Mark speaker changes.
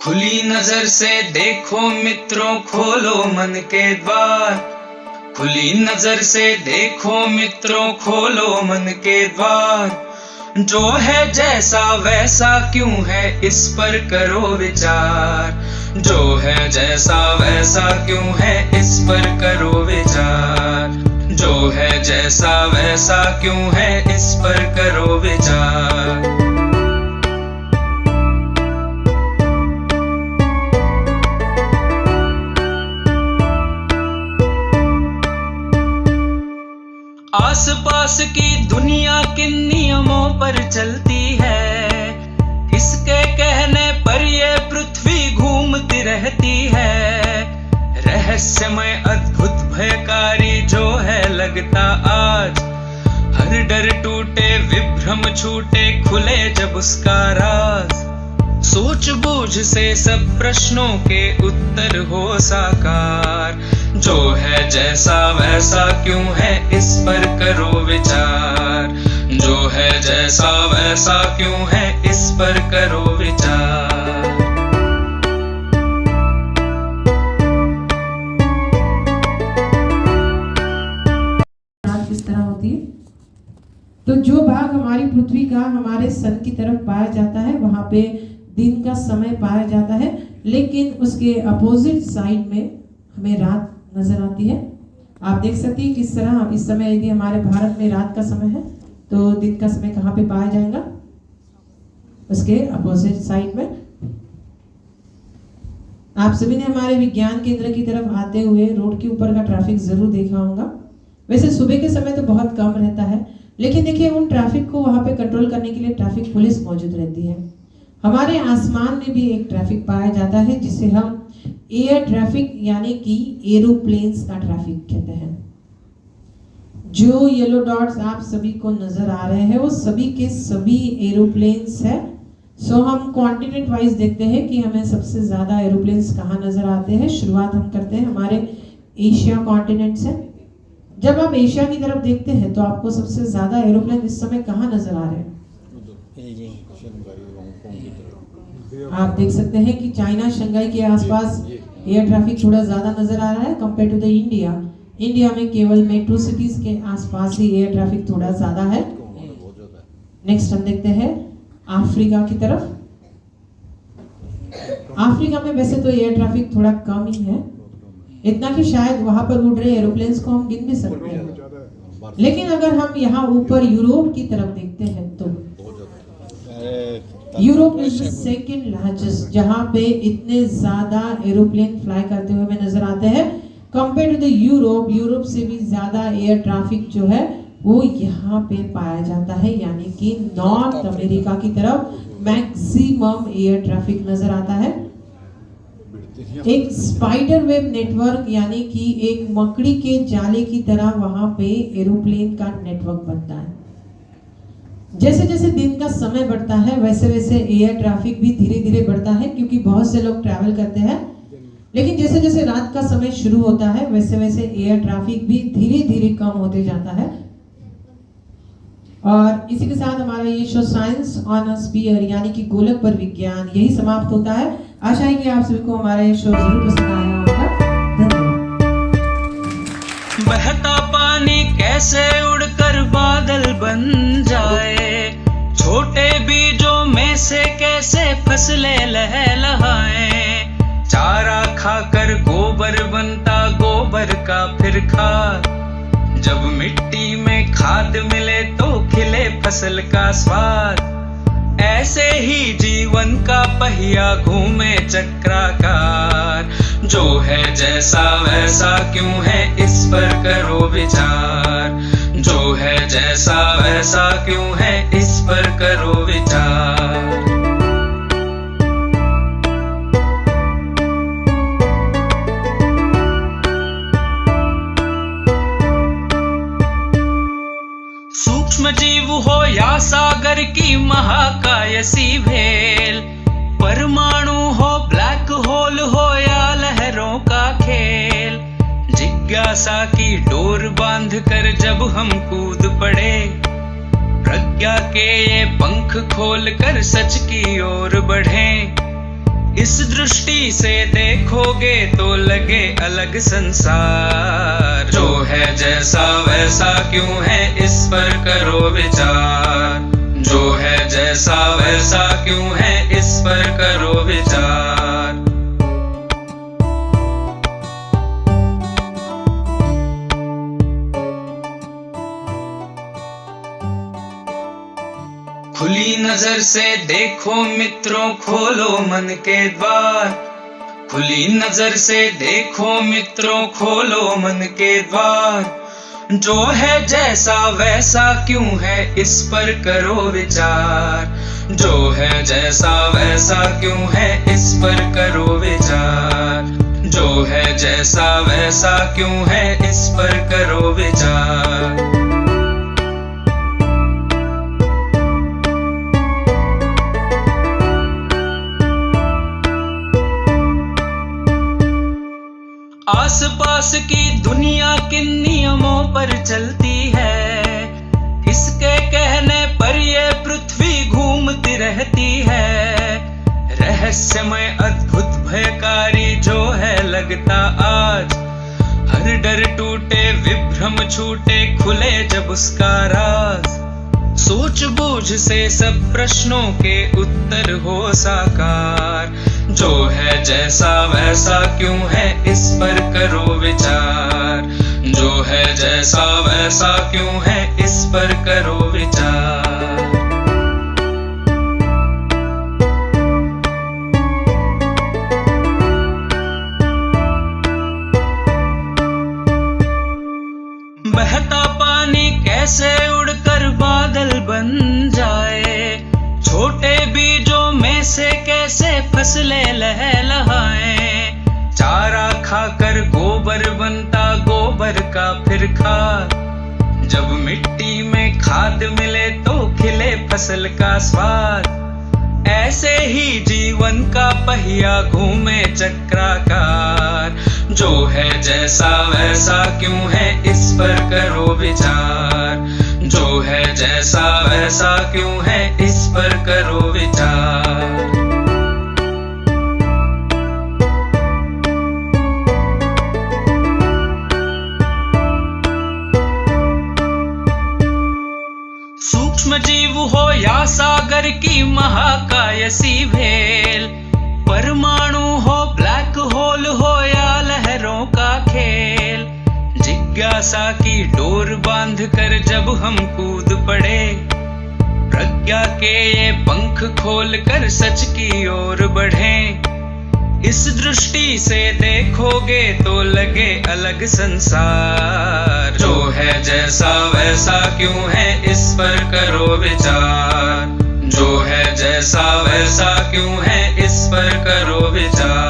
Speaker 1: खुली नजर से देखो मित्रों, खोलो मन के द्वार। खुली नजर से देखो मित्रों, खोलो मन के द्वार। जो है जैसा वैसा क्यों है, इस पर करो विचार। जो है जैसा वैसा क्यों है, इस पर करो विचार। जो है जैसा वैसा क्यों है, इस पर करो विचार। आसपास की दुनिया किन नियमों पर चलती है, किसके कहने पर ये पृथ्वी घूमती रहती है। रहस्यमय अद्भुत भयकारी जो है लगता आज, हर डर टूटे विभ्रम छूटे खुले जब उसका राज। सूझबूझ से सब प्रश्नों के उत्तर हो साकार। जो है जैसा वैसा क्यों है, इस पर करो विचार। जो है जैसा वैसा क्यों है, इस पर करो विचार।
Speaker 2: किस तरह होती है? तो जो भाग हमारी पृथ्वी का हमारे सन की तरफ पाया जाता है, वहां पे दिन का समय पाया जाता है, लेकिन उसके अपोजिट साइड में हमें रात नजर आती है। आप देख सकते हैं किस तरह इस समय यदि हमारे भारत में रात का समय है तो दिन का समय कहाँ पे पाया जाएगा? उसके अपोजिट साइड में। आप सभी ने हमारे विज्ञान केंद्र की तरफ आते हुए रोड के ऊपर का ट्रैफिक जरूर देखा होगा। वैसे सुबह के समय तो बहुत कम रहता है, लेकिन देखिए उन ट्रैफिक को वहां पे कंट्रोल करने के लिए ट्रैफिक पुलिस मौजूद रहती है। हमारे आसमान में भी एक ट्रैफिक पाया जाता है जिसे हम एयर ट्रैफिक यानी कि एरोप्लेन्स का ट्रैफिक कहते हैं। जो येलो डॉट्स आप सभी को नजर आ रहे हैं वो सभी के सभी एरोप्लेन्स है। सो हम कॉन्टिनेंट वाइज देखते हैं कि हमें सबसे ज्यादा एरोप्लेन्स कहाँ नजर आते हैं। शुरुआत हम करते हैं हमारे एशिया कॉन्टिनेंट से। जब आप एशिया की तरफ देखते हैं तो आपको सबसे ज्यादा एरोप्लेन इस समय कहाँ नजर आ रहे हैं? आप देख सकते हैं कि चाइना शंघाई के आसपास एयर ट्रैफिक थोड़ा ज्यादा नजर आ रहा है compare to the India. India में केवल मेट्रो सिटीज के आसपास ही एयर ट्रैफिक थोड़ा ज्यादा है। नेक्स्ट हम देखते हैं अफ्रीका की तरफ। अफ्रीका में वैसे तो एयर ट्रैफिक थोड़ा कम ही है, इतना कि शायद वहां पर उड़ रहे एरोप्लेन्स को हम गिन भी सकते हैं। लेकिन अगर हम यहाँ ऊपर यूरोप की तरफ देखते हैं तो Europe is the second largest, जहां पे इतने ज्यादा एरोप्लेन फ्लाई करते हुए हमें नजर आते हैं compare to the Europe. Europe से भी ज्यादा एयर ट्रैफिक जो है वो यहाँ पे पाया जाता है, यानी कि नॉर्थ अमेरिका की तरफ मैक्सिमम एयर ट्रैफिक नजर आता है। एक स्पाइडर वेब नेटवर्क यानी कि एक मकड़ी के जाले की तरह वहां पे एरोप्लेन का नेटवर्क बनता है। जैसे जैसे दिन का समय बढ़ता है वैसे वैसे एयर ट्रैफिक भी धीरे धीरे बढ़ता है, क्योंकि बहुत से लोग ट्रैवल करते हैं। लेकिन जैसे जैसे रात का समय शुरू होता है वैसे वैसे एयर ट्रैफिक भी धीरे धीरे कम होते जाता है। और इसी के साथ हमारा ये show science on a sphere यानी कि गोलक पर विज्ञान यही समाप्त होता है। आशा है कि आप सभी को हमारा ये शो जरूर पसंद आया होगा। धन्यवाद।
Speaker 1: बहता पानी कैसे उड़कर बादल बन जाए, छोटे बीजों में से कैसे फसलें लहलहाएं। चारा खाकर गोबर बनता, गोबर का फिर खाद। जब मिट्टी में खाद मिले तो खिले फसल का स्वाद। ऐसे ही जीवन का पहिया घूमे चक्राकार। जो है जैसा वैसा क्यों है, इस पर करो विचार। जो है जैसा वैसा क्यों है, इस पर करो विचार। सूक्ष्म जीव हो या सागर की महाकायसी भेल, परमाणु हो ब्लैक होल हो या लहरों का खेल। जिज्ञासा की डोर बांध कर जब हम कूद पड़े, प्रज्ञा के ये पंख खोल कर सच की ओर बढ़े। इस दृष्टि से देखोगे तो लगे अलग संसार। जो है जैसा वैसा क्यों है, इस पर करो विचार। जो है जैसा वैसा क्यों है, इस पर करो विचार। खुली नजर से देखो मित्रों, खोलो मन के द्वार। खुली नजर से देखो मित्रों, खोलो मन के द्वार। जो है जैसा वैसा क्यों है, इस पर करो विचार। जो है जैसा वैसा क्यों है, इस पर करो विचार। जो है जैसा वैसा क्यों है, इस पर करो विचार। आसपास की दुनिया किन नियमों पर चलती है, इसके कहने पर ये पृथ्वी घूमती रहती है। रहस्यमय अद्भुत भयकारी जो है लगता आज, हर डर टूटे विभ्रम छूटे खुले जब उसका राज। सोच बूझ से सब प्रश्नों के उत्तर हो साकार। जो है जैसा वैसा क्यों है, इस पर करो विचार। जो है जैसा वैसा क्यों है, इस पर करो विचार। बहता पानी कैसे उड़कर बादल बन जाए, छोटे बीजों में से कैसे फसलें लहलहाएं। चारा खाकर गोबर बनता गोबर का फिर खाद, जब मिट्टी में खाद मिले तो खिले फसल का स्वाद। ऐसे ही जीवन का पहिया घूमे चक्राकार। जो है जैसा वैसा क्यों है, इस पर करो विचार। जो है जैसा वैसा क्यों है, इस पर करो विचार। सूक्ष्म जीव हो या सागर की महाकायसी भेल, परमाणु हो ब्लैक होल हो या लहरों का खेल। जिज्ञासा की डोर बांध कर जब हम कूद पड़े, प्रज्ञा के ये पंख खोल कर सच की ओर बढ़ें। इस दृष्टि से देखोगे तो लगे अलग संसार। जो है जैसा वैसा क्यों है, इस पर करो विचार। जो है जैसा वैसा क्यों है, इस पर करो विचार।